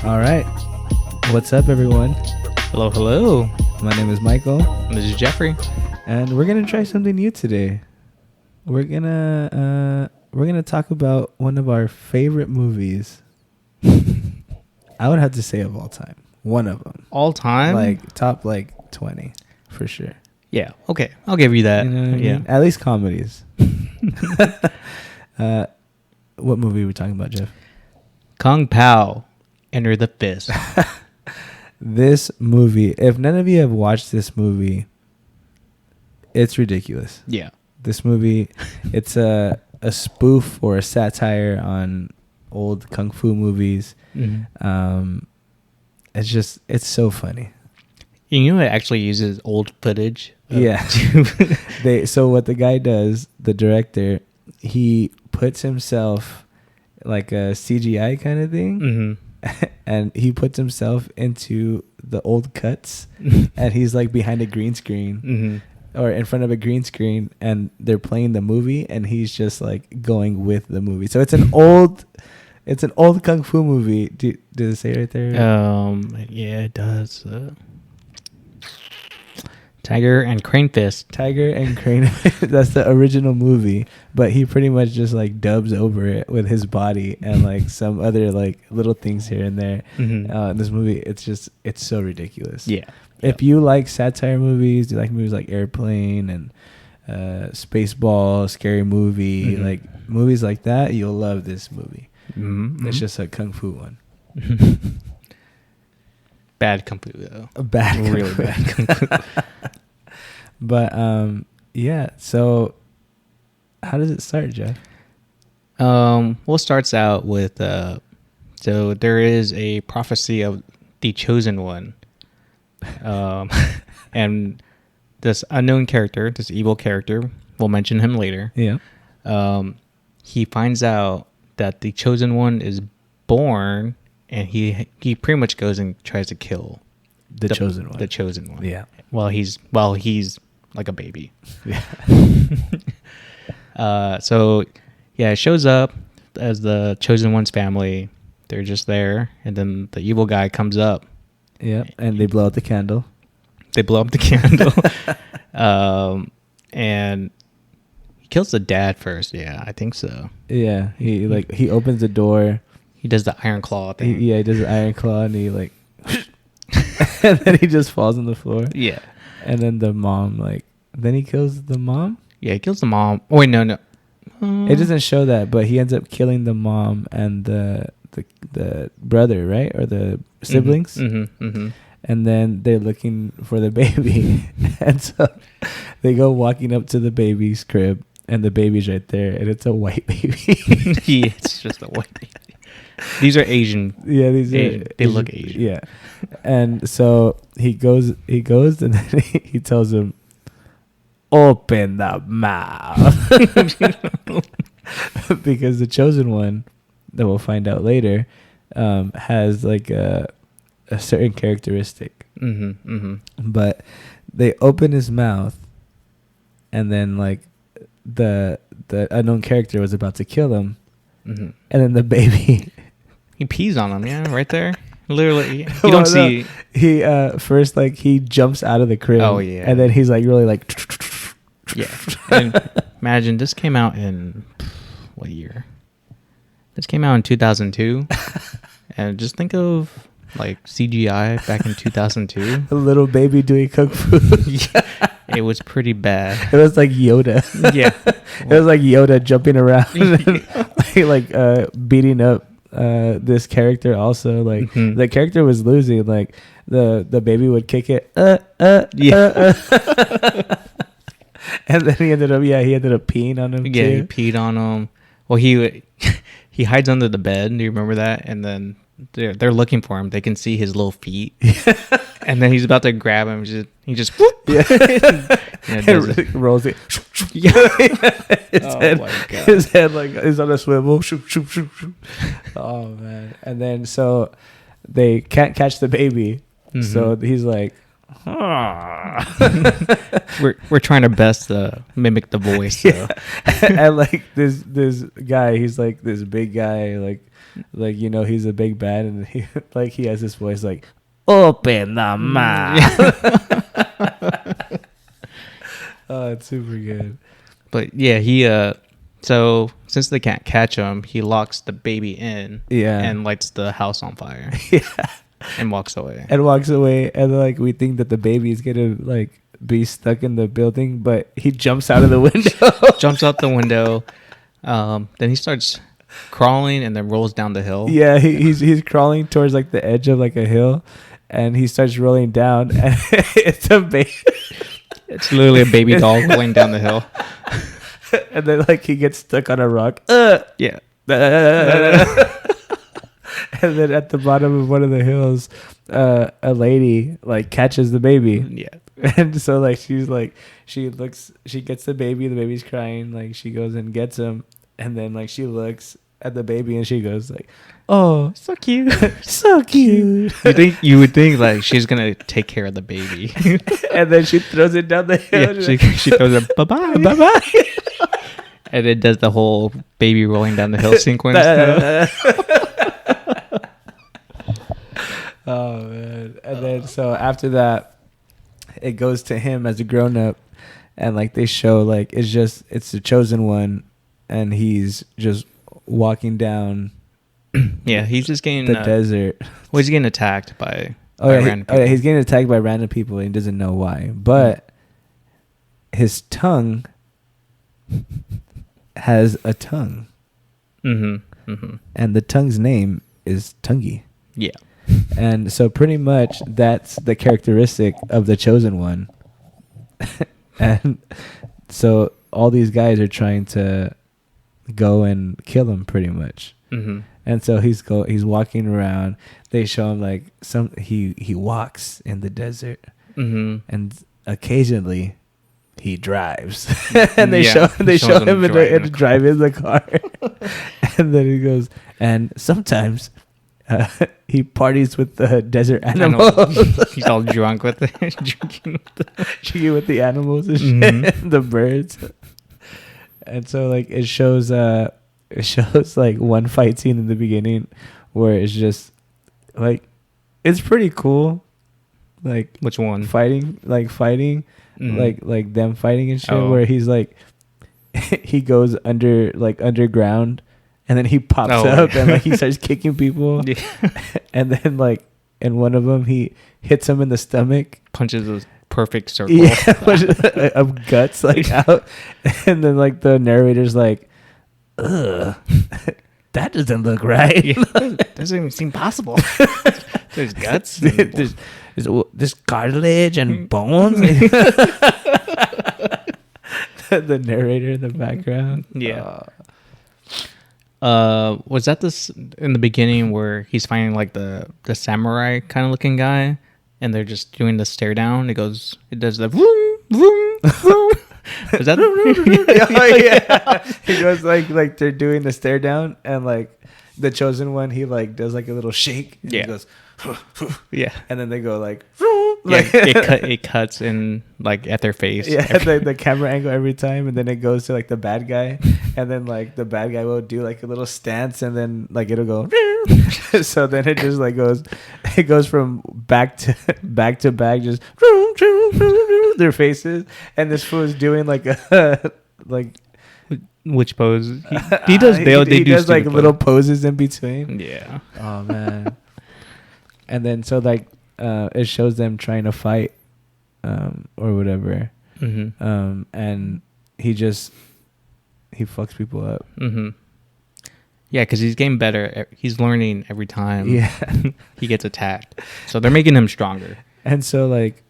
All right. What's up, everyone? Hello, hello. My name is Michael. This is Jeffrey. And we're going to try something new today. We're going to talk about one of our favorite movies. I would have to say of all time. One of them. All time? Like top 20 for sure. Yeah. Okay. I'll give you that. You know what I mean? At least comedies. What movie are we talking about, Jeff? Kung Pao, Enter the Fist. This movie, if none of you have watched this movie, it's ridiculous. Yeah. This movie, it's a spoof or a satire on old kung fu movies. Mm-hmm. It's so funny. You know, it actually uses old footage. Yeah. So what the guy does, the director, he puts himself like a CGI kind of thing. Mm-hmm. And he puts himself into the old cuts and he's like behind a green screen. Mm-hmm. Or in front of a green screen, and they're playing the movie, and he's just like going with the movie. So it's an old kung fu movie. Did it say right there? Yeah, it does. Tiger and Crane Fist. Tiger and Crane. That's the original movie, but he pretty much just like dubs over it with his body and like some other like little things here and there. Mm-hmm. This movie, it's so ridiculous. Yeah. If you like satire movies, you like movies like Airplane and Spaceball, Scary Movie, Mm-hmm. like movies like that, you'll love this movie. Mm-hmm. It's just a kung fu one. Bad kung fu, though. A bad, really bad kung fu. But yeah. So, how does it start, Jeff? Well, it starts out with so there is a prophecy of the chosen one. And this unknown character, this evil character, we'll mention him later. Yeah. He finds out that the chosen one is born, and he pretty much goes and tries to kill The chosen one. The chosen one. Yeah. While he's like a baby. Yeah. So yeah, it shows up as the chosen one's family. They're just there, and then the evil guy comes up. Yeah. And they blow out the candle. They blow up the candle. And he kills the dad first. Yeah, I think so. Yeah. He opens the door. He does the iron claw thing. He does the iron claw, and he like, and then he just falls on the floor. Yeah. And then the mom then he kills the mom. Yeah, he kills the mom. Oh wait, no. It doesn't show that, but he ends up killing the mom and the brother, right? Or the siblings. Mm-hmm, mm-hmm. And then they're looking for the baby. And so they go walking up to the baby's crib, and the baby's right there, and it's a white baby. Yeah, it's just a white baby. These are Asian. Yeah, these Asian. are They look Asian. Yeah. And so he goes and then he tells him, open the mouth. Because the chosen one, that we'll find out later, has like a certain characteristic. Mm-hmm, mm-hmm. But they open his mouth, and then like the unknown character was about to kill him, Mm-hmm. and then the baby He pees on him. Yeah, right there. Literally, you don't see. He first like he jumps out of the crib. Oh, yeah. And then he's like really like. Yeah. And imagine this came out in what year? This came out in 2002. And just think of like CGI back in 2002. A little baby doing kung fu. Yeah. It was pretty bad. It was like Yoda. Yeah. It was like Yoda jumping around and like beating up this character also. Like Mhm. the character was losing. Like the baby would kick it. Yeah. And then he ended up peeing on him Yeah, he too. peed on him. Well, he hides under the bed. Do you remember that? And then they're looking for him. They can see his little feet. And then he's about to grab him. He just whoop. Yeah. Does it. It rolls it. Yeah. his, Oh head, my God. his head like is on a swivel. Oh man. And then so they can't catch the baby. Mhm. So he's like, We're trying our best to mimic the voice. So. Yeah. And like this guy, he's like this big guy, like you know, he's a big bad, and he has this voice like, open the mouth. Oh, it's super good. But yeah, he so since they can't catch him, he locks the baby in, Yeah. and lights the house on fire. Yeah. And walks away. And walks away, and like we think that the baby is gonna like be stuck in the building, but he jumps out of the window. Jumps out the window. Then he starts crawling and then rolls down the hill. Yeah, he's crawling towards like the edge of like a hill, and he starts rolling down, and it's a baby. It's literally a baby doll rolling down the hill. And then like he gets stuck on a rock. Yeah. And then at the bottom of one of the hills, a lady like catches the baby. Yeah. And so like she gets the baby's crying, like she goes and gets him, and then like she looks at the baby and she goes like, oh, So cute. so cute. You would think like she's gonna take care of the baby. And then she throws it down the hill. Yeah, she throws a bye-bye. Bye-bye. And it does the whole baby rolling down the hill sequence. Oh man. And then so after that, it goes to him as a grown up, and like they show like it's the chosen one, and he's just walking down Yeah, he's just getting the desert. well, he's getting attacked by Oh random yeah, people. he's getting attacked by random people and he doesn't know why. But his tongue has a tongue. Mm-hmm. Mm-hmm. And the tongue's name is Tungi. Yeah. And so pretty much that's the characteristic of the chosen one. And so all these guys are trying to go and kill him pretty much. Mm-hmm. And so he's walking around. They show him like he walks in the desert, Mm-hmm. and occasionally he drives. And they Yeah, show him driving a driving the car. And then he goes, and sometimes he parties with the desert animals. He's all drunk with it, drinking With the animals and shit, Mhm. the birds. And so like it shows like one fight scene in the beginning where it's just like it's pretty cool, like Which one? fighting Mhm. like them fighting and shit, Oh. where he's like he goes underground, and then he pops Oh, up yeah. and like he starts kicking people. Yeah. And then like in one of them he hits him in the stomach. Punches a perfect circle. Yeah, of guts like out. And then like the narrator's like, ugh, that doesn't look right. Yeah. Doesn't even seem possible. There's guts. There's cartilage and bones. The narrator in the background. Yeah. Was that this in the beginning where he's finding like the samurai kind of looking guy, and they're just doing the stare down? It does the vroom vroom vroom. Is that? Oh, yeah. He goes like they're doing the stare down, and like the chosen one, he like does like a little shake. And Yeah. He goes, Yeah. and then they go like, Yeah, it cuts in like at their face. yeah, the camera angle every time, and then it goes to like the bad guy, and then like the bad guy will do like a little stance, and then like it'll go. So then it just like goes from back to back, just their faces, and this fool is doing like a like Which pose? He does. They he do does like stupid little poses in between. Yeah. Oh man. And then so like it shows them trying to fight or whatever. Mm-hmm. And he fucks people up. Mm-hmm. Yeah, because he's getting better. He's learning every time. Yeah. He gets attacked, so they're making him stronger. And so like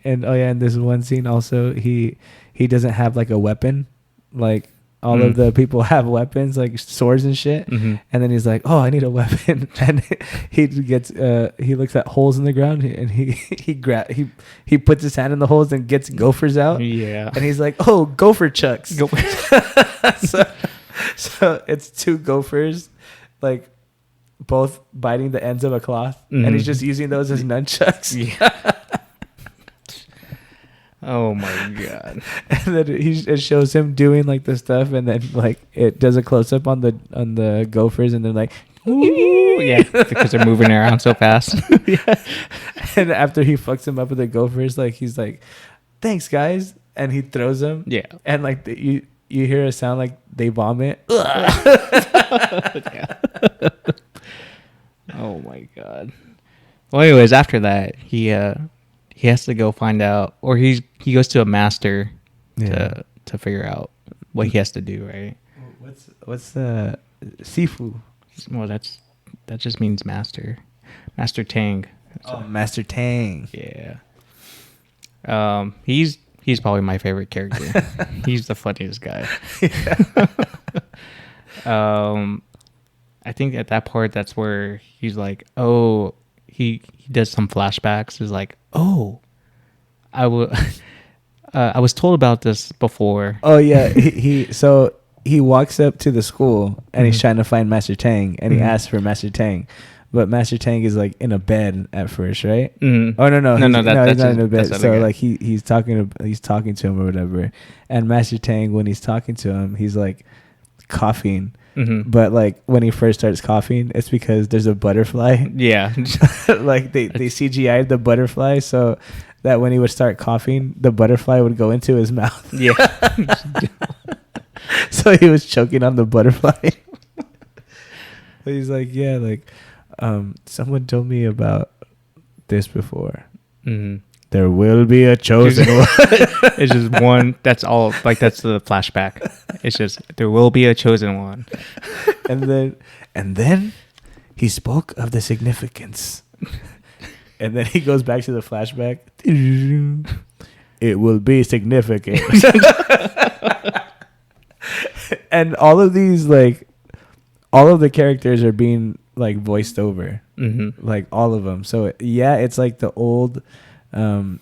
and in this one scene also he doesn't have like a weapon. Like all of the people have weapons, like swords and shit. Mm-hmm. And then he's like, "Oh, I need a weapon." And he gets he looks at holes in the ground, and he puts his hand in the holes and gets gophers out. Yeah. And he's like, "Oh, gopher chucks." So it's two gophers, like both biting the ends of a cloth, and he's just using those as nunchucks. Yeah. Oh my god. And then it shows him doing like the stuff, and then like it does a close up on the gophers, and they're like, Ooh, yeah, because they're moving around so fast. yeah. And after he fucks him up with the gophers, like he's like, "Thanks, guys," and he throws them. Yeah. And like you hear a sound like they vomit. Yeah. Oh my god. Well, anyways, after that, he has to go find out, or he goes to a master Yeah. to figure out what he has to do, right? What's the Sifu? Well, that just means master, Master Tang. Oh, Master Tang. Yeah. He's probably my favorite character. He's the funniest guy. I think at that part, that's where he's like, oh, he does some flashbacks. He's like, oh, I was told about this before. Oh yeah, he walks up to the school and he's trying to find Master Tang, and he asks for Master Tang, but Master Tang is like in a bed at first, right? Mm. Oh no, he's not in a bed. that's So other guy. like he's talking to him or whatever, and Master Tang, when he's talking to him, he's like coughing. Mm-hmm. But like when he first starts coughing, it's because there's a butterfly. Yeah. Like they CGI'd the butterfly so that when he would start coughing, the butterfly would go into his mouth. Yeah. So he was choking on the butterfly. He's like, yeah, like someone told me about this before. Mm-hmm. There will be a chosen one. It's just one. That's all. Like that's the flashback. It's just there will be a chosen one. and then he spoke of the significance. And then he goes back to the flashback. It will be significant. And all of the characters are being like voiced over, like all of them. So yeah, it's like the old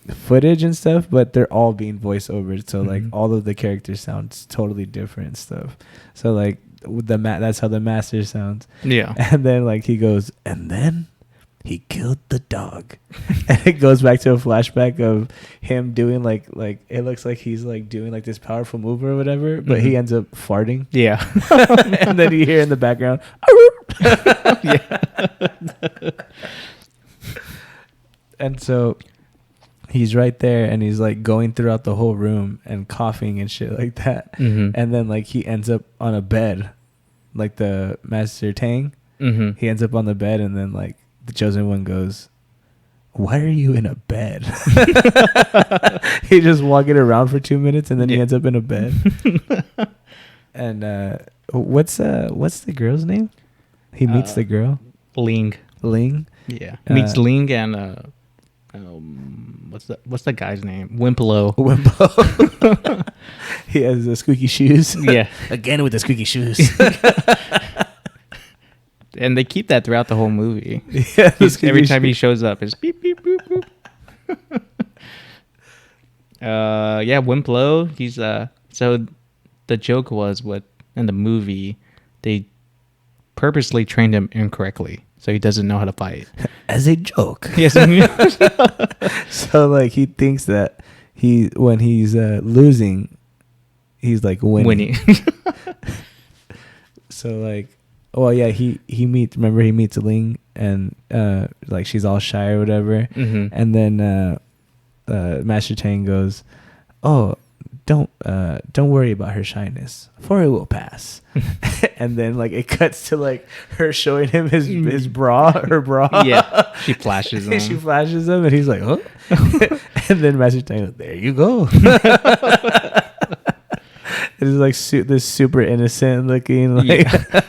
footage and stuff, but they're all being voiced over. So like all of the characters sound totally different and stuff. So like that's how the master sounds. Yeah. And then like he goes, and then he killed the dog. And it goes back to a flashback of him doing like it looks like he's like doing like this powerful move or whatever, but he ends up farting. Yeah. And then you hear in the background, yeah. And so he's right there and he's like going throughout the whole room and coughing and shit like that. And then like he ends up on a bed, like the Master Tang. He ends up on the bed, and then like the chosen one goes, why are you in a bed? He just walking around for 2 minutes and then he ends up in a bed. And what's the girl's name? He meets the girl. Ling. Yeah. Meets Ling and what's the guy's name? Wimplo. He has the squeaky shoes. Yeah. Again with the squeaky shoes. And they keep that throughout the whole movie. Yeah, Every time he shows up, it's beep beep boop boop. Yeah, Wimplo. He's so the joke was in the movie they purposely trained him incorrectly, so he doesn't know how to fight. As a joke. Yes. So like he thinks that when he's losing, he's like winning. So like, well, yeah, he meets Ling, and like she's all shy or whatever, and then Master Tang goes, "Oh, don't worry about her shyness, for it will pass." And then like it cuts to like her showing him her bra. Yeah, she flashes him. She flashes him, and he's like, "Huh?" And then Master Tang goes, "There you go." It is like this super innocent looking, like. Yeah.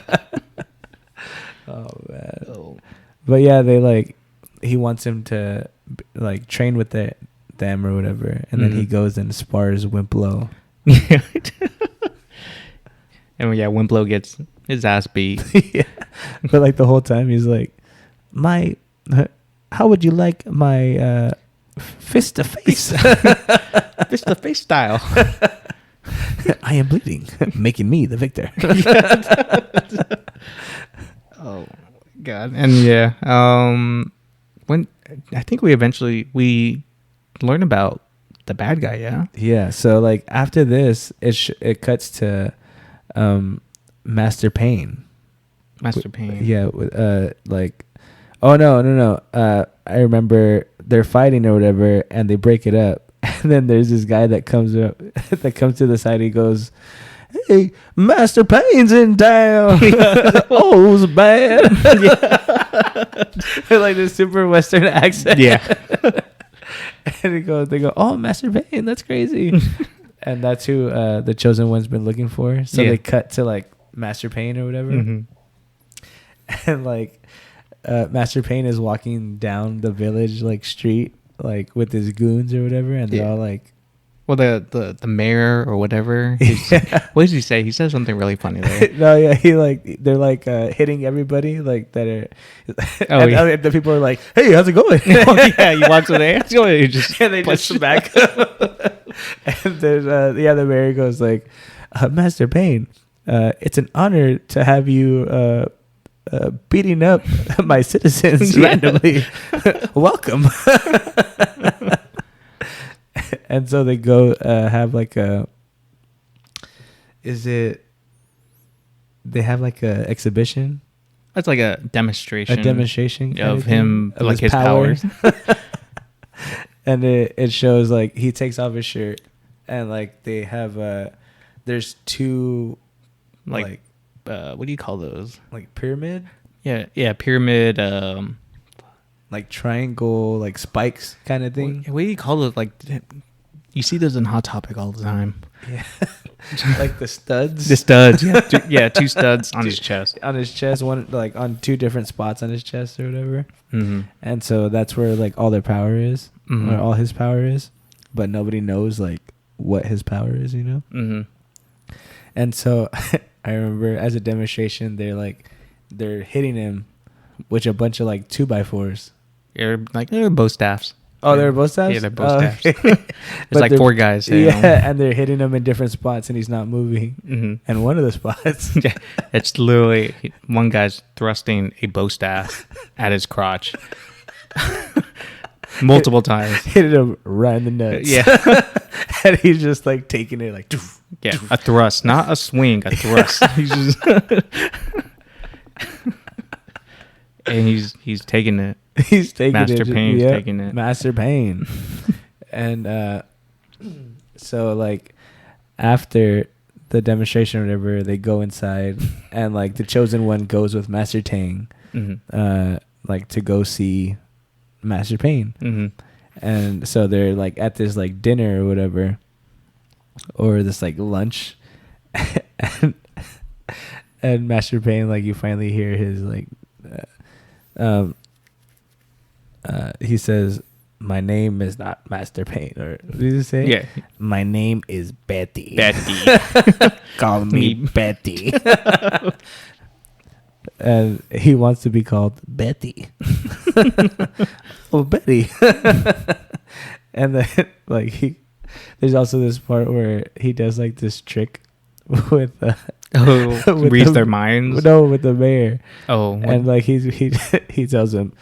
Oh man. Oh. But yeah, he wants him to like train with them or whatever, and then he goes and spars Wimplo. And yeah, Wimplo gets his ass beat. Yeah. But like the whole time he's like, how would you like my fist to face? Fist to face style. I am bleeding, making me the victor. Oh God. And yeah, when I think we learn about the bad guy. Yeah. Yeah. So like after this, it cuts to Master Payne. Master Payne. Yeah. Like, oh no. I remember they're fighting or whatever, and they break it up. And then there's this guy that comes up, that comes to the side. He goes, "Hey, Master Payne's in town." Oh, it was bad. Like this super Western accent. Yeah. And they go, "Oh, Master Payne, that's crazy." And that's who the Chosen One's been looking for. So they cut to like Master Payne or whatever. Mm-hmm. And like Master Payne is walking down the village like street like with his goons or whatever, and they're all like, well, the mayor or whatever. What does he say? He says something really funny there. No, yeah, they're like hitting everybody like that are. And the people are like, "Hey, how's it going?" Oh, yeah, he walks away. He just and they just back. And then the mayor goes like, "Master Payne, it's an honor to have you beating up my citizens randomly. Welcome." And so they go have like a. They have like a exhibition? That's like a demonstration. A demonstration of him, of like his powers. And it shows like he takes off his shirt, and like they have there's two like what do you call those? Like pyramid? Yeah, pyramid. Like triangle, like spikes kind of thing. What do you call those? Like you see those in Hot Topic all the time. Yeah. Like the studs. The studs. Yeah, two studs on his chest. On his chest, one like on two different spots on his chest or whatever. Mm-hmm. And so that's where like all their power is, mm-hmm. or all his power is, but nobody knows like what his power is, you know. Mm-hmm. And so I remember as a demonstration, they're hitting him with a bunch of like 2x4s. They're bow staffs. Oh, they're bow staffs? Yeah, they're bow staffs. Okay. There's like four guys. Yeah, and they're hitting him in different spots, and he's not moving. Mm-hmm. And one of the spots, yeah, it's literally one guy's thrusting a bow staff at his crotch multiple times. Hit him right in the nuts. Yeah, and he's just like taking it like. Doof, yeah, doof. a thrust, not a swing, a thrust. He's just and he's taking it. He's taking Master it. Payne's taking it. Master Payne. And so like after the demonstration or whatever, they go inside and like the Chosen One goes with Master Tang, mm-hmm. Like to go see Master Payne. Mm-hmm. And so they're like at this like dinner or whatever, or this like lunch, and Master Payne, like you finally hear his like he says, "My name is not Master Payne," or what did he say? Yeah, "My name is Betty. Betty, call me Betty." And he wants to be called Betty. Oh, Betty. And then like there's also this part where he does like this trick with reads their minds. No, with the mayor. Oh, and like he tells him,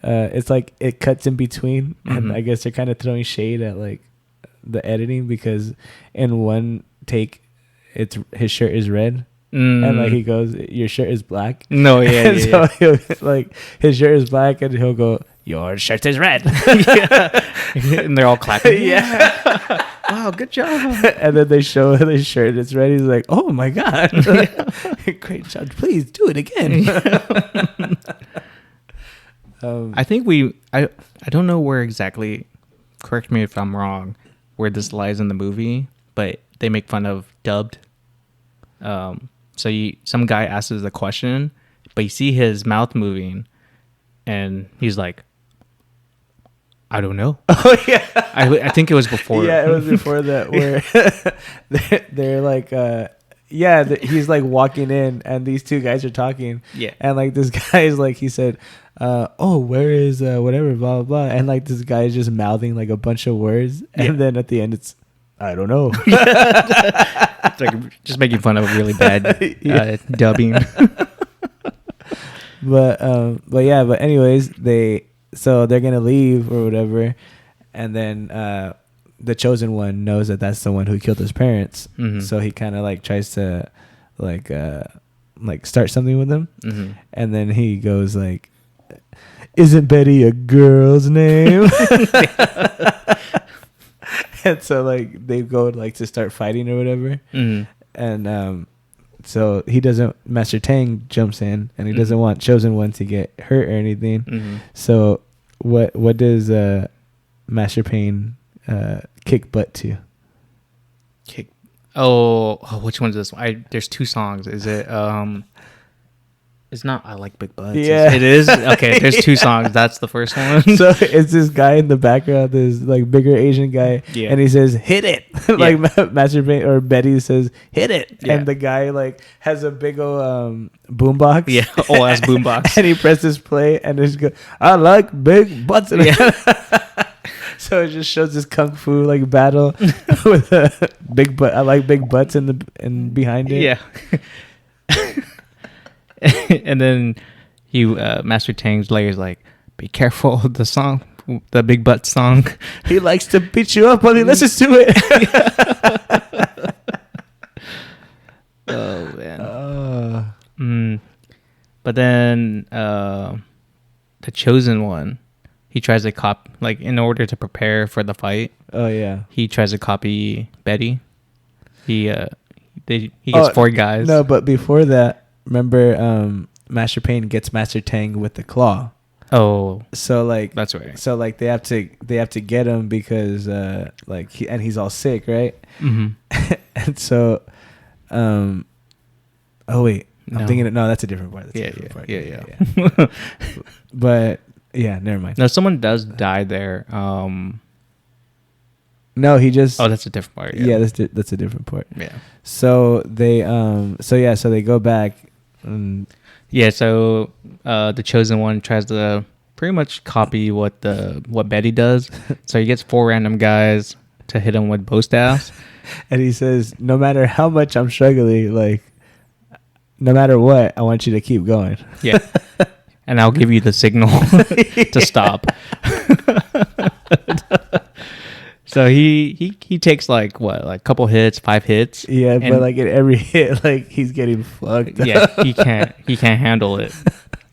it's like it cuts in between, mm-hmm. and I guess they're kind of throwing shade at like the editing, because in one take, his shirt is red. And like he goes, "Your shirt is black." No, yeah, and so he'll, like his shirt is black, and he'll go, "Your shirt is red." And they're all clapping. Yeah. Wow, good job. And then they show his shirt is red. He's like, "Oh my god, great job! Please do it again." I think I don't know where exactly. Correct me if I'm wrong. Where this lies in the movie, but they make fun of dubbed. So some guy asks a question, but you see his mouth moving, and he's like, "I don't know." Oh yeah, I think it was before. Yeah, it was before that where they're like, he's like walking in, and these two guys are talking. Yeah, and like this guy is like, he said, "Oh, where is whatever, blah blah blah," and like this guy is just mouthing like a bunch of words, and then at the end it's, "I don't know." It's like just making fun of really bad dubbing. But anyways, they're gonna leave or whatever, and then the chosen one knows that that's the one who killed his parents. Mhm. So he kind of like tries to like start something with him, and then he goes like, "Isn't Betty a girl's name?" And so like they go like to start fighting or whatever, and so he doesn't. Master Tang jumps in, and he doesn't want Chosen One to get hurt or anything. So what does Master Pain kick butt to? Kick. Oh, which one's this one? There's two songs. Is it it's not I Like Big Butts. Yeah. It is? Okay, there's two songs. That's the first one. So it's this guy in the background, this like bigger Asian guy, Yeah. and he says, "Hit it!" Like Master Pain or Betty says, "Hit it!" Yeah. And the guy like has a big old boombox. Yeah, old ass boombox. And he presses play, and it's go, "I like big butts." So it just shows this kung fu like battle with a big butt. I like big butts in behind it. Yeah. And then Master Tang's layer is like, "Be careful of the song, the big butt song." He likes to beat you up while he listens to it. Oh man. But then the Chosen One, he tries to like in order to prepare for the fight. Oh yeah. He tries to copy Betty. He gets four guys. No, but before that, remember Master Pain gets Master Tang with the claw. Oh, So like that's right. So like they have to get him because like he's all sick, right? Mm-hmm. And so oh wait, I'm No. thinking no, that's a different part. That's a Yeah, different part. yeah. But yeah, never mind. No, someone does die there. No, he just Oh, that's a different part. yeah, that's a different part. Yeah. So they so they go back and Yeah, so the Chosen One tries to pretty much copy what Betty does. So he gets four random guys to hit him with bow staffs. and he says, "No matter how much I'm struggling, like no matter what, I want you to keep going." Yeah. And I'll give you the signal to stop. So he takes like what, like couple hits, 5 hits. Yeah, and but like in every hit, like he's getting fucked. yeah, he can't handle it.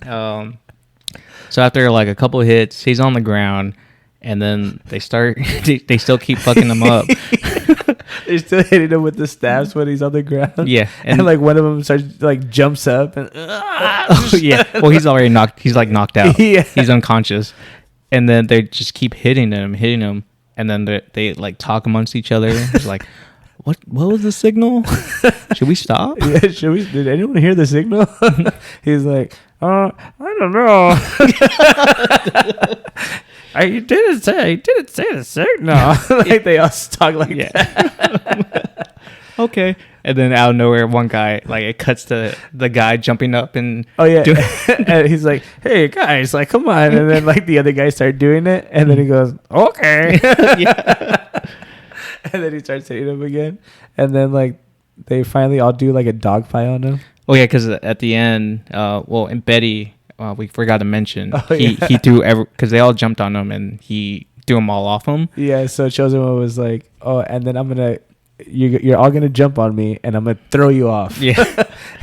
So after like a couple hits, he's on the ground, and then they still keep fucking him up. They're still hitting him with the staffs when he's on the ground. Yeah, and like one of them starts like jumps up and oh, yeah. Well, he's already knocked. He's like knocked out. Yeah. He's unconscious, and then they just keep hitting him, and then they like talk amongst each other. It's like, what was the signal? Should we stop? Yeah, did anyone hear the signal? He's like, I don't know. I didn't say the signal. Like they all talk like that. Okay. And then out of nowhere, one guy, like it cuts to the guy jumping up and Oh yeah, and he's like, "Hey guys, like come on!" And then like the other guys start doing it, and then he goes, "Okay." And then he starts hitting him again, and then like they finally all do like a dog fight on him. Oh yeah, because at the end, and Betty, we forgot to mention, Oh, he yeah. he threw because they all jumped on him and he threw them all off him. Yeah, so Chosen One was like, "Oh, and then you're all gonna jump on me, and I'm gonna throw you off." Yeah.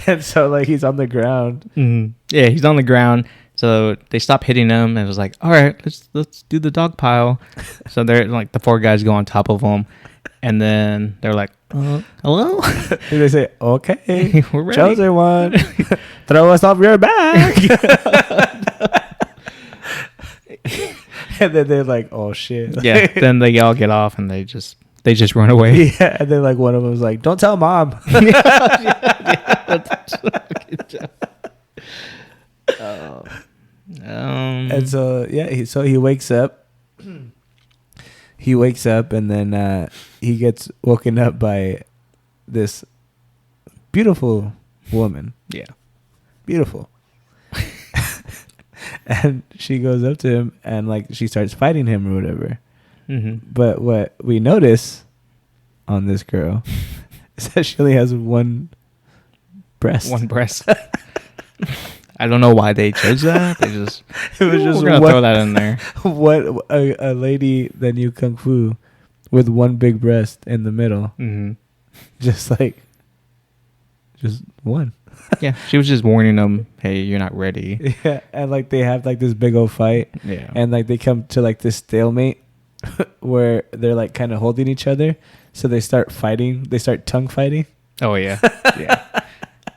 And so like he's on the ground. Mm-hmm. Yeah, he's on the ground. So they stopped hitting him and it was like, all right, let's do the dog pile. So they're like the four guys go on top of him, and then they're like, hello. And they say, "Okay, We're ready." Chosen One, throw us off your back." And then they're like, "Oh shit!" Yeah. Then they all get off and they just run away. Yeah, and then like one of them was like, "Don't tell mom." And so yeah, he wakes up. He wakes up and then he gets woken up by this beautiful woman. Yeah. Beautiful. And she goes up to him and like she starts fighting him or whatever. Mm-hmm. But what we notice on this girl is that she only has one breast. One breast. I don't know why they chose that. They just It was just we're gonna one- throw that in there. What a lady that knew kung fu with one big breast in the middle, Mm-hmm. just one. Yeah, she was just warning them, "Hey, you're not ready." Yeah, and like they have like this big old fight, Yeah. and like they come to like this stalemate where they're like kind of holding each other, so they start fighting. They start tongue fighting. Oh yeah. Yeah.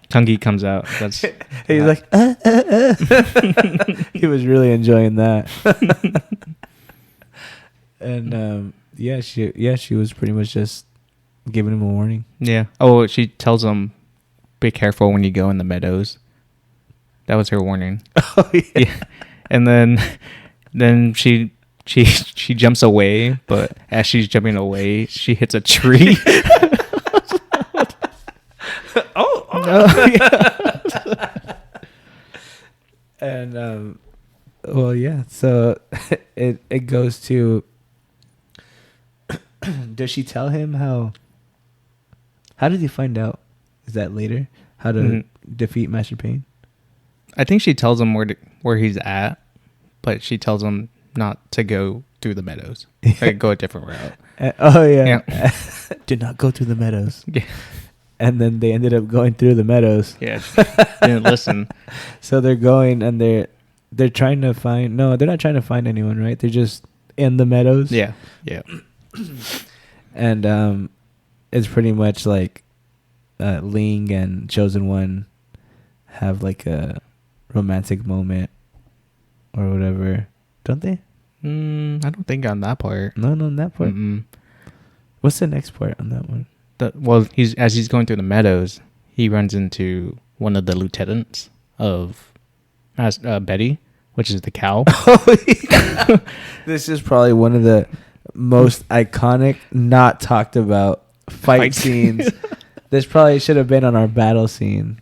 Tungi comes out. That's He's like, he was really enjoying that. And she was pretty much just giving him a warning. yeah. Oh, she tells him, "Be careful when you go in the meadows." That was her warning. Oh Yeah. And then she jumps away, but as she's jumping away, she hits a tree. And well, yeah. So it goes to. Does she tell him how? How did he find out? Is that later? How to defeat Master Pain? I think she tells him where he's at, but she tells him not to go through the meadows. Like, go a different route. Oh yeah. Do not go through the meadows. Yeah. And then they ended up going through the meadows. Yeah. Didn't listen. So they're going and they're trying to find. No, they're not trying to find anyone, right? They're just in the meadows. Yeah. Yeah. And it's pretty much like Ling and Chosen One have like a romantic moment or whatever, don't they? I don't think on that part. No, on that part. Mm-mm. What's the next part on that one? Well, as he's going through the meadows, he runs into one of the lieutenants of Betty, which is the cow. Oh, yeah. This is probably one of the most iconic, not talked about fight scenes. This probably should have been on our battle scene.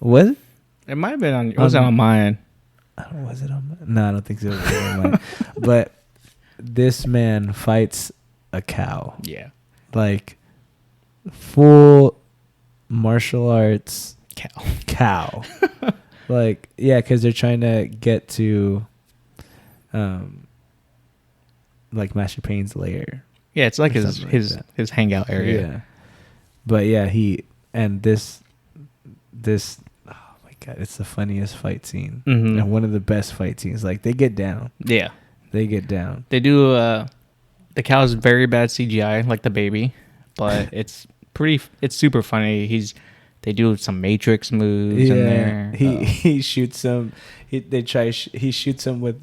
Was it? It might have been on. It wasn't on mine. Was it on mine? No, I don't think so. It was on mine. But this man fights a cow. Yeah. Like full martial arts cow. Like, yeah, because they're trying to get to like Master Pain's lair. Yeah, it's like his like his hangout area. Yeah. But yeah, this oh my god, it's the funniest fight scene. Mm-hmm. And one of the best fight scenes. Like they get down. Yeah. They get down. They do the cow's very bad CGI, like the baby, but it's super funny. They do some Matrix moves in there. He shoots him. He shoots him with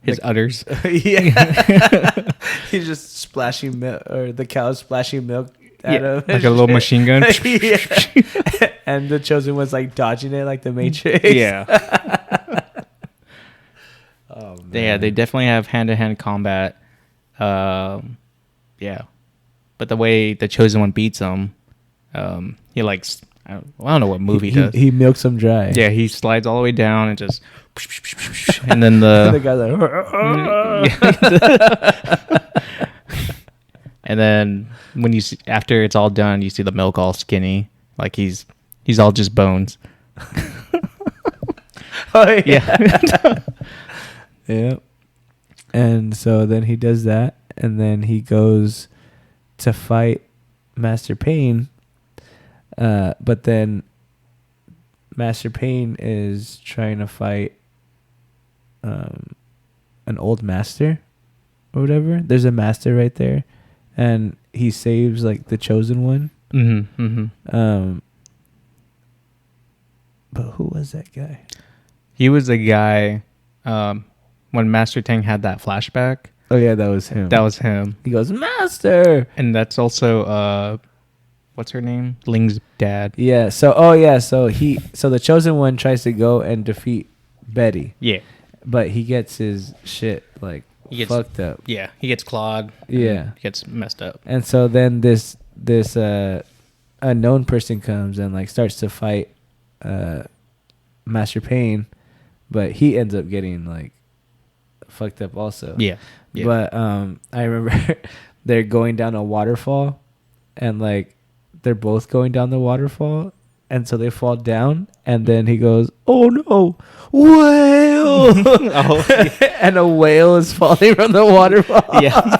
his udders. Yeah. He's just splashing milk, or the cow's splashing milk at him. Like a little machine gun. Yeah. And the Chosen One's like dodging it like the Matrix. Yeah. Oh man. Yeah, they definitely have hand-to-hand combat. Yeah. But the way the Chosen One beats him, he likes... I don't know what movie he does. He milks him dry. Yeah, he slides all the way down and just... And then the guy's like... And then when you see, after it's all done, you see the milk all skinny. Like he's all just bones. Oh, yeah. Yeah. And so then he does that, and then he goes to fight Master Pain. But then Master Pain is trying to fight an old master or whatever. There's a master right there, and he saves like the Chosen One. Mm-hmm. Mm-hmm. But who was that guy? He was the guy when Master Tang had that flashback. Oh yeah, that was him. That was him. He goes, Master! And that's also what's her name? Ling's dad. Yeah, so the Chosen One tries to go and defeat Betty. Yeah. But he gets his shit like fucked up. Yeah, he gets clawed. Yeah. He gets messed up. And so then this unknown person comes and like starts to fight Master Pain, but he ends up getting like fucked up also. Yeah. Yeah. But I remember they're going down a waterfall, and like they're both going down the waterfall, and so they fall down, and then he goes, "Oh no, whale!" Oh, yeah. And a whale is falling from the waterfall. Yeah.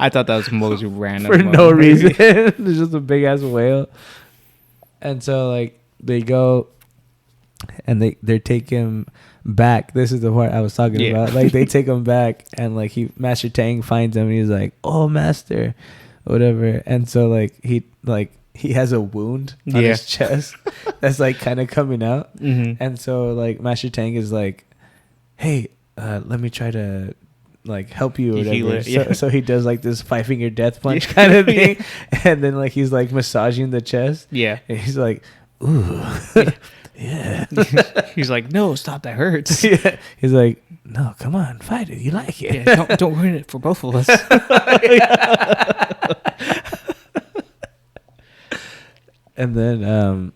I thought that was the most random for no movie. reason. There's just a big ass whale. And so like they go and they take him back. This is the part I was talking about. Like they take him back and like Master Tang finds him and he's like, "Oh, Master," whatever. And so like he has a wound on his chest that's like kind of coming out. Mm-hmm. And so like Master Tang is like, "Hey, let me try to like help you," or whatever. So he does like this 5-finger death punch kind of thing. And then like he's like massaging the chest. Yeah. And he's like, "Ooh." Yeah. He's like, "No, stop, that hurts." Yeah. He's like, "No, come on, fight it. You like it." Yeah, don't ruin it for both of us. And then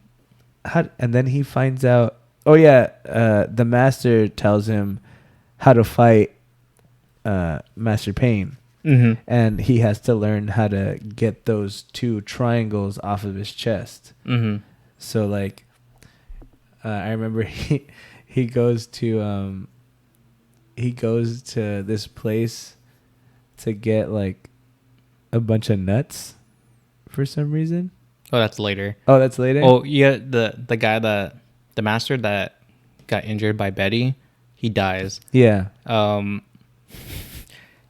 and then he finds out, oh yeah, the master tells him how to fight Master Pain. Mm-hmm. And he has to learn how to get those 2 triangles off of his chest. Mm-hmm. So like I remember he goes to this place to get like a bunch of nuts for some reason. Oh, that's later. Oh, that's later? Oh, yeah, the guy the master that got injured by Betty, he dies. Yeah. And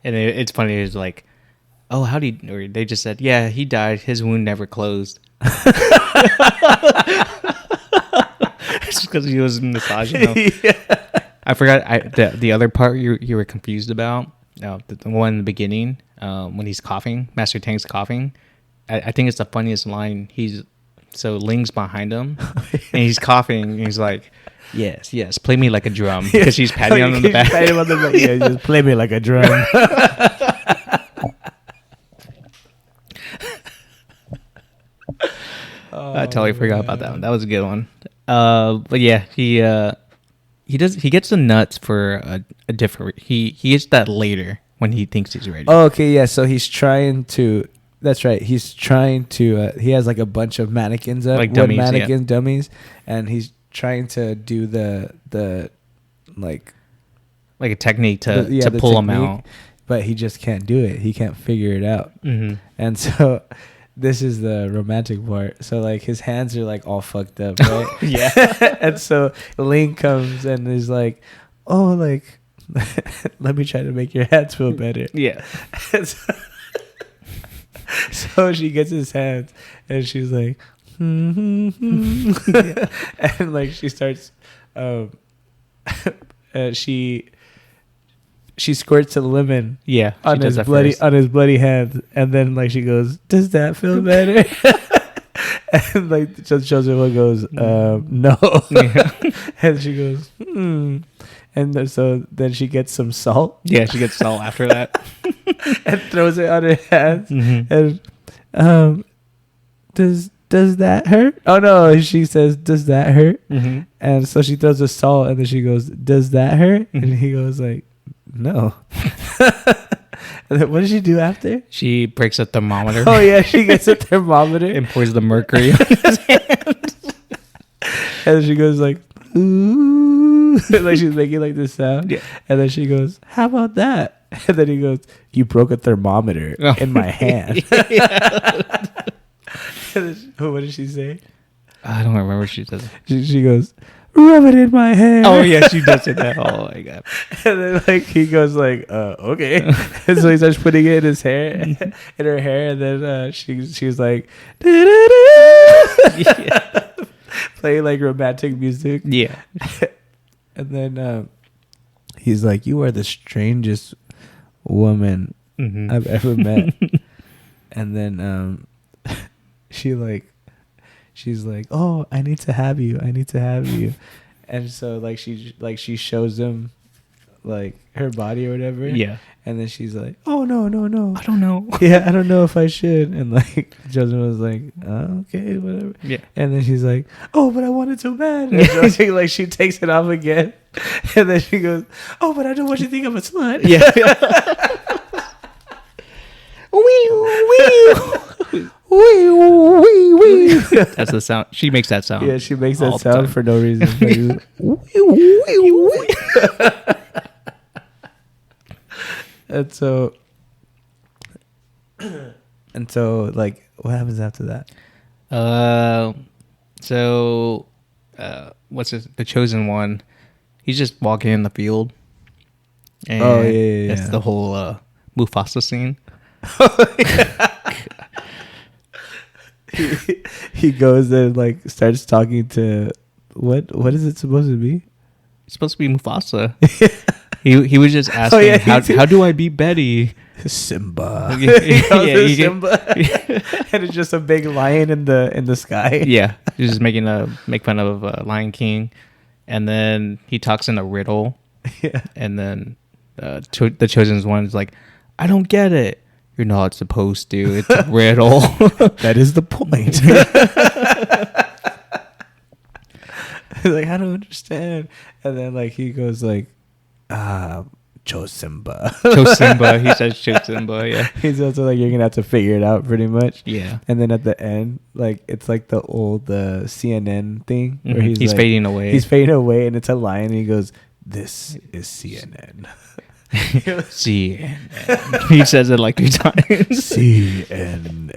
it's funny, it's like, "Oh, how did he," or they just said, "Yeah, he died. His wound never closed." It's just because he was massaging him. Yeah. I forgot the other part you were confused about. The one in the beginning, when he's coughing, Master Tang's coughing. I think it's the funniest line. So Ling's behind him, and he's coughing. And he's like, "Yes, play me like a drum," because she's patting him on the back. Pat him on the back. Yeah, just play me like a drum. I totally forgot about that one. That was a good one. But yeah, he gets the nuts for a different. He gets that later when he thinks he's ready. Oh, okay, yeah. So he's trying to. That's right. He's trying to. He has like a bunch of mannequins up, Like dummies, dummies, and he's trying to do the like a technique to pull him out. But he just can't do it. He can't figure it out. Mm-hmm. And so this is the romantic part. So like his hands are like all fucked up, right? Yeah. And so Ling comes and is like, "Oh, like let me try to make your hands feel better." Yeah. So she gets his hands and she's like, and like she starts, she squirts a lemon, on his bloody hand, and then like she goes, "Does that feel better?" And like Joseph goes, "No," and she goes, And so then she gets some salt. Yeah, she gets salt after that. And throws it on her hands. Mm-hmm. And does that hurt? Oh no, she says, "Does that hurt?" Mm-hmm. And so she throws the salt and then she goes, "Does that hurt?" Mm-hmm. And he goes like, "No." And then what does she do after? She breaks a thermometer. Oh yeah, she gets a thermometer and pours the mercury on his hand. And then she goes like, "Ooh." Like she's making like this sound. Yeah. And then she goes, "How about that?" And then he goes, "You broke a thermometer in my hand." What did she say? I don't remember what she says. She goes, "Rub it in my hair." Oh yeah, she does say that. Oh my god. And then like he goes like, "Okay." And so he starts putting it in his hair, in her hair, and then she's like, Yeah. playing like romantic music. Yeah. And then he's like, "You are the strangest woman I've ever met." And then she's like, "Oh, I need to have you. I need to have you." And so like she shows him like her body or whatever. Yeah. And then she's like, "Oh no. I don't know. Yeah, I don't know if I should." And like Joseph was like, "Okay, whatever." Yeah. And then she's like, "Oh, but I want it so bad." And Joseph, like she takes it off again. And then she goes, "Oh, but I don't want you to think I'm a slut." Yeah. Wee. That's the sound. She makes that sound. Yeah, she makes that all the sound time. for no reason. And so And so, like, what happens after that? So, what's this? The chosen one? He's just walking in the field. And Oh, yeah. that's the whole Mufasa scene. He goes and like starts talking to what is it supposed to be? It's supposed to be Mufasa. He was just asking, how do I beat Betty? Simba. Yeah, He calls yeah, it Simba. And it's just a big lion in the sky. Yeah, he's just make fun of Lion King, and then he talks in a riddle. Yeah. And then the chosen one is like, I don't get it. You're not supposed to. It's a riddle. That is the point. He's like, I don't understand. And then like he goes like, Cho Simba. Cho Simba. He says Cho Simba. Yeah. He's also like, you're gonna have to figure it out pretty much. Yeah. And then at the end, like it's like the old CNN thing where He's like, fading away. He's fading away, and it's a lion. And he goes, "This is CNN." CNN. He says it like 3 times. CNN.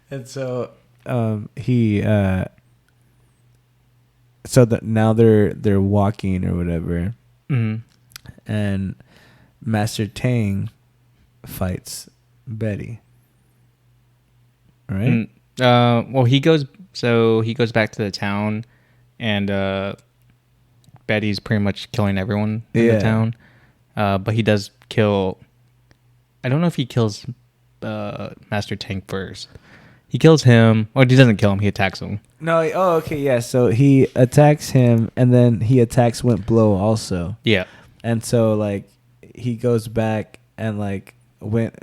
And so he so that now they're walking or whatever, and Master Tang fights Betty. Right? Well, he goes back to the town, and Betty's pretty much killing everyone in the town. But he does kill. I don't know if he kills Master Tang first. He kills him. Or he doesn't kill him. He attacks him. No. Oh, okay. Yeah. So he attacks him, and then he attacks Went Blow also. Yeah. And so like he goes back and like went.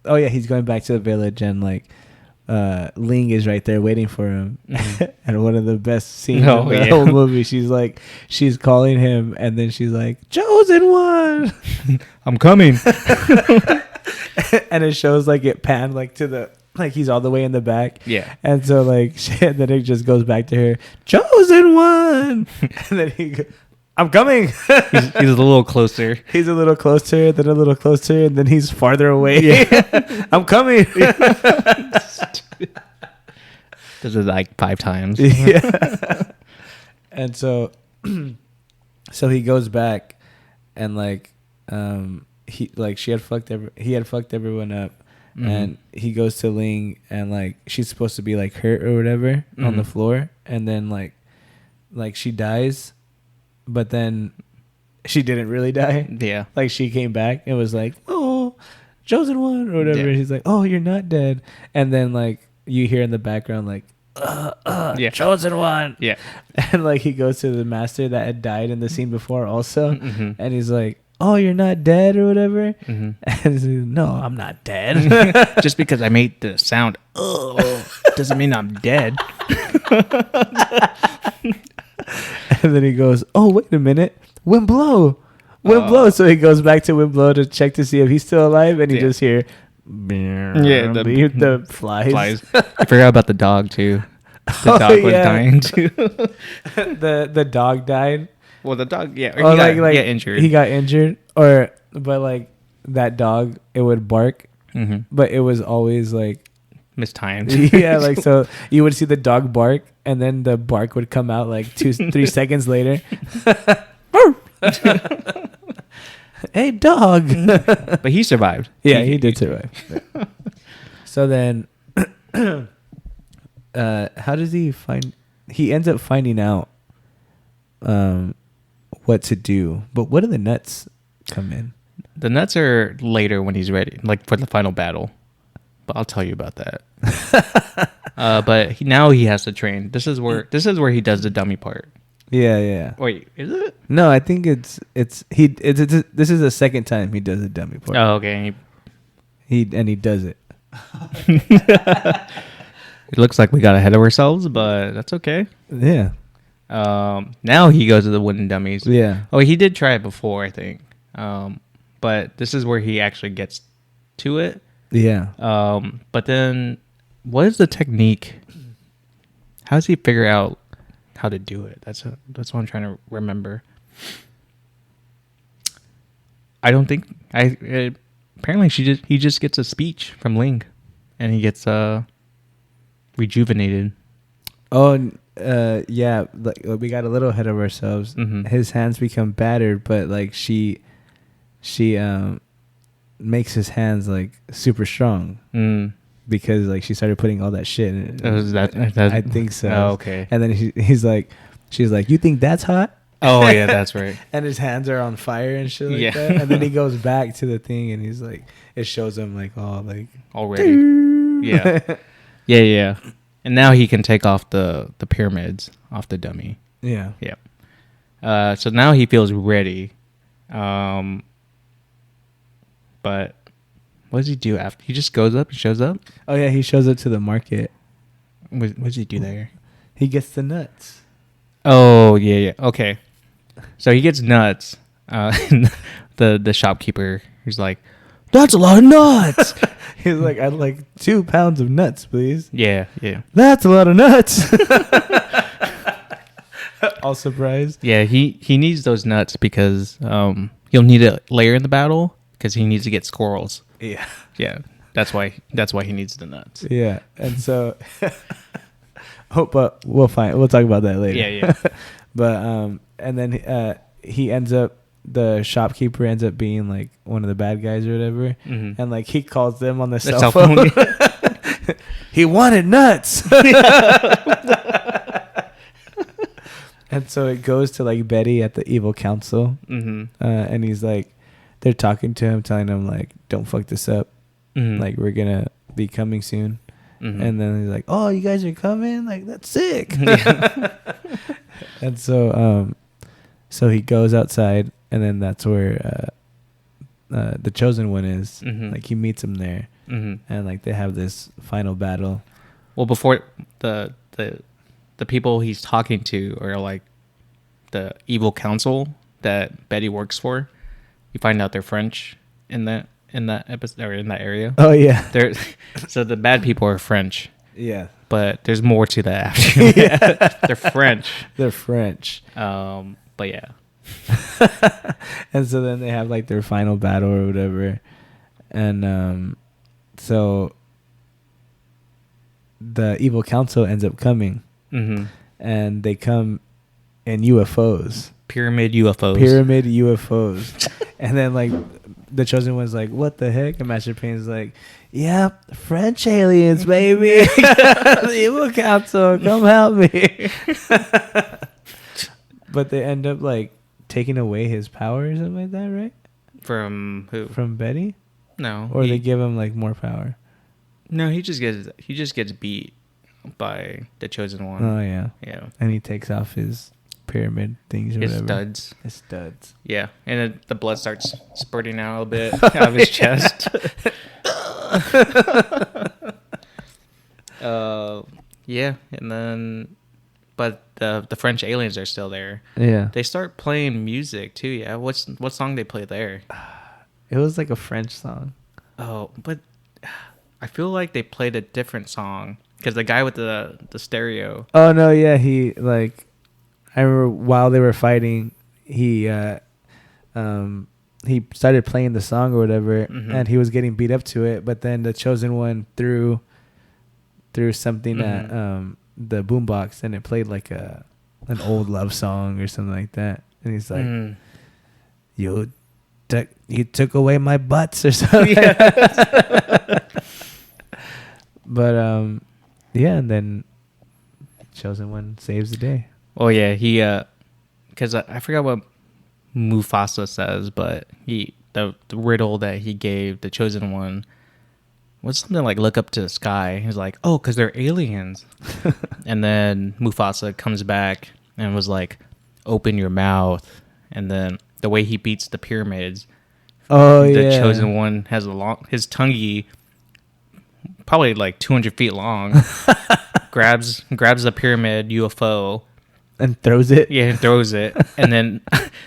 He's going back to the village, and like Ling is right there waiting for him. And one of the best scenes in the whole movie, she's calling him, and then she's like, "Chosen one, I'm coming." And it shows like it panned like to the like he's all the way in the back. Yeah. And so like then it just goes back to her, "Chosen one," and then I'm coming. He's a little closer. He's a little closer, then a little closer, and then he's farther away. Yeah. I'm coming. Does it like 5 times. Yeah. And so he goes back, and like he had fucked everyone up. And he goes to Ling, and like she's supposed to be like hurt or whatever on the floor, and then like she dies, but then she didn't really die. Yeah. Like she came back and was like, "Oh, chosen one," or whatever. Yeah. He's like, "Oh, you're not dead." And then like you hear in the background like, yeah, chosen one. Yeah. And like he goes to the master that had died in the scene before also, and he's like, "Oh, you're not dead," or whatever. And he's like, "No, I'm not dead." Just because I made the sound doesn't mean I'm dead. And then he goes, "Oh, wait a minute, Wind Blow." So he goes back to Wind Blow to check to see if he's still alive, and he just hear the flies. I forgot about the dog too. The dog was dying too. the dog died. Well, the dog, yeah, Or he got injured. He got injured, but like that dog, it would bark, but it was always like mistimed. Yeah, like so you would see the dog bark, and then the bark would come out like 3 seconds later. Hey, dog. But he survived. Yeah, he did survive. So then, how does he find? He ends up finding out what to do. But what do the nuts come in? The nuts are later when he's ready, like for the final battle. But I'll tell you about that. But now he has to train. This is where he does the dummy part. Yeah. Wait, is it? No, I think this is the second time he does a dummy part. Oh, okay. He does it. It looks like we got ahead of ourselves, but that's okay. Yeah. Now he goes to the wooden dummies. Yeah. Oh, he did try it before, I think. But this is where he actually gets to it. Yeah. But then, what is the technique? How does he figure out how to do it? That's what I'm trying to remember. I don't think apparently he just gets a speech from Ling, and he gets rejuvenated. Oh, yeah. Like we got a little ahead of ourselves. Mhm. His hands become battered, but like she makes his hands like super strong Mm. because like she started putting all that shit in it. Is that I think so. Oh, okay. And then she's like, you think that's hot? Oh yeah, that's right. And his hands are on fire and shit like Yeah. that. And then he goes back to the thing and he's like, it shows him like all like Already. Yeah. Yeah. And now he can take off the pyramids off the dummy. Yeah. Yeah. So now he feels ready. But what does he do after? He just goes up and shows up? Oh yeah, he shows up to the market. What does he do there? He gets the nuts. Oh, yeah. Okay. So he gets nuts. And the shopkeeper, he's like, that's a lot of nuts. He's like, I'd like 2 pounds of nuts, please. Yeah. That's a lot of nuts. All surprised. Yeah, he needs those nuts because he'll need it later in the battle because he needs to get squirrels. Yeah. Yeah, that's why he needs the nuts. Yeah. And so but we'll talk about that later. Yeah. But and then the shopkeeper ends up being like one of the bad guys or whatever. Mhm. And like he calls them on the The cell phone. He wanted nuts. And so it goes to like Betty at the evil council. Mm-hmm. And he's like, they're talking to him, telling him like, don't fuck this up. Mm-hmm. Like we're gonna be coming soon. Mm-hmm. And then he's like, oh, you guys are coming? Like that's sick. Yeah. And so he goes outside, and then that's where the chosen one is. Mhm. Like he meets him there, Mm-hmm. and like they have this final battle. Well, before the people he's talking to are like the evil council that Betty works for. You find out they're French in that episode or in that area. Oh yeah, So the bad people are French, yeah, but there's more to that after. yeah. They're French. They're French. But yeah. And so then they have like their final battle or whatever, and so the evil council ends up coming. Mm-hmm. And they come in UFOs. Pyramid UFOs. Pyramid UFOs. And then like the chosen one's like, what the heck? And Master Payne's like, yeah, French aliens, baby. The evil council, come help me. But they end up like taking away his power or something like that, right? From who? From Betty? No. Or they give him like more power. No, he just gets beat by the chosen one. Oh yeah. Yeah. And he takes off his pyramid things or His whatever. studs. His studs. Yeah, and then the blood starts spurting out a bit out of his chest. Yeah, and then, but the French aliens are still there. Yeah. They start playing music too. Yeah, what song they play there? It was like a French song. Oh, but I feel like they played a different song because the guy with the stereo. Oh no, yeah, he like I remember while they were fighting, he started playing the song or whatever, Mhm. and he was getting beat up to it, but then the chosen one threw something at the boombox, and it played like an old love song or something like that. And he's like, Mm. you took away my butts or something. But yeah, and then chosen one saves the day. Oh yeah, he because I forgot what Mufasa says, but the riddle that he gave the chosen one was something like look up to the sky. He's like, oh, because they're aliens. And then Mufasa comes back and was like, open your mouth. And then the way he beats the pyramids, the chosen one has his tonguey, probably like 200 feet long, grabs the pyramid UFO and throws it. Yeah, and throws it. And then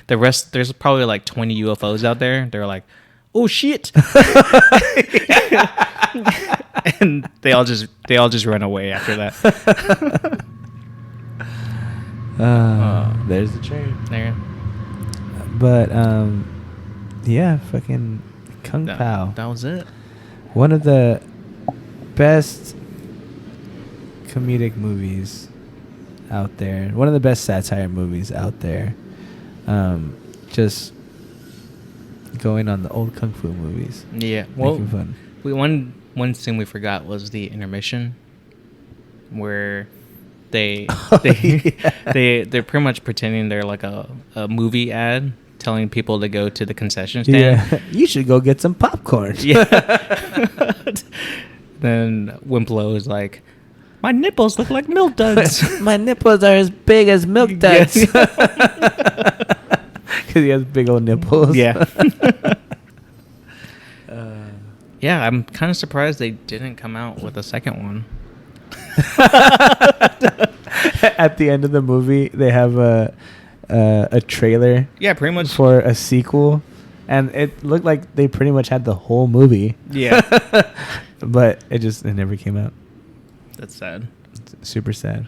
the rest, there's probably like 20 UFOs out there. They're like, oh shit. And they all just run away after that. There's the train. There. But yeah, fucking Kung Pao. That was it. One of the best comedic movies out there. One of the best satire movies out there. Just going on the old kung fu movies. Yeah. Well, Making fun. one scene we forgot was the intermission, where they're pretty much pretending they're like a movie ad, telling people to go to the concession stand. Yeah. You should go get some popcorn. Yeah. Then Wimplo is like, my nipples look like milk duds. My nipples are as big as milk duds. Because he has big old nipples. Yeah. Yeah, I'm kind of surprised they didn't come out with a second one. At the end of the movie, they have a trailer. Yeah, pretty much. For a sequel, and it looked like they pretty much had the whole movie. Yeah. But it never came out. That's sad. It's super sad.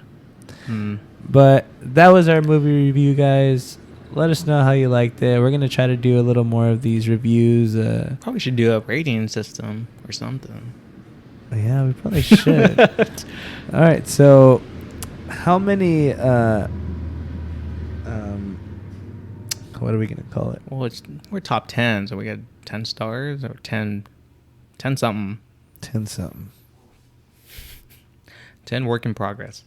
Hmm. But that was our movie review, guys. Let us know how you liked it. We're going to try to do a little more of these reviews. Probably should do a rating system or something. Yeah, we probably should. All right, so how many... what are we going to call it? Well, we're top 10, so we got 10 stars or 10 something. 10 something. 10 work in progress.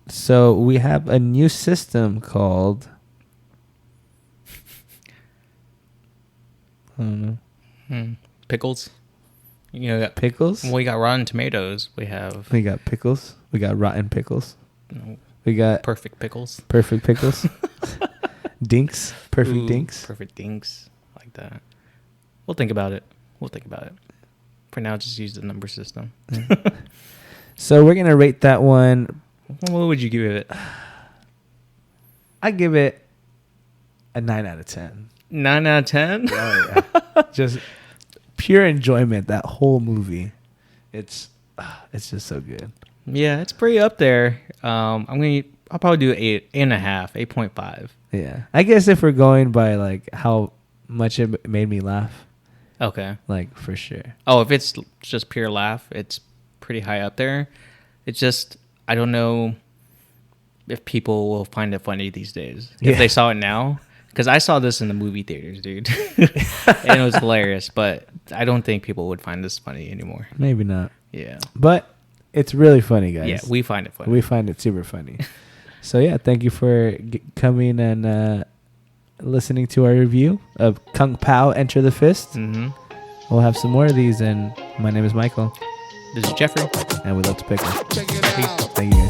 So we have a new system called... I don't know. Pickles. You know, Pickles? we got Rotten Tomatoes. We have We got pickles. We got rotten pickles. no, We got perfect pickles. perfect pickles. Dinks. Perfect Ooh, dinks. Perfect dinks. Like that. We'll think about it. For now, just use the number system. So we're going to rate that one. What would you give it? I give it a 9 out of 10. 9 out of 10? Oh, yeah. Just pure enjoyment, that whole movie. It's just so good. Yeah, it's pretty up there. I'll probably do 8.5, 8.5. Yeah. I guess if we're going by like how much it made me laugh, Okay. like for sure. Oh, if it's just pure laugh, it's pretty high up there. It's just, I don't know if people will find it funny these days. If they saw it now. Because I saw this in the movie theaters, dude. And it was hilarious. But I don't think people would find this funny anymore. Maybe not. Yeah. But it's really funny, guys. Yeah, we find it funny. We find it super funny. So, yeah, thank you for coming and listening to our review of Kung Pao Enter the Fist. Mm-hmm. We'll have some more of these. And my name is Michael. This is Jeffrey. And we love to pickle. Check it out. Thank you, guys.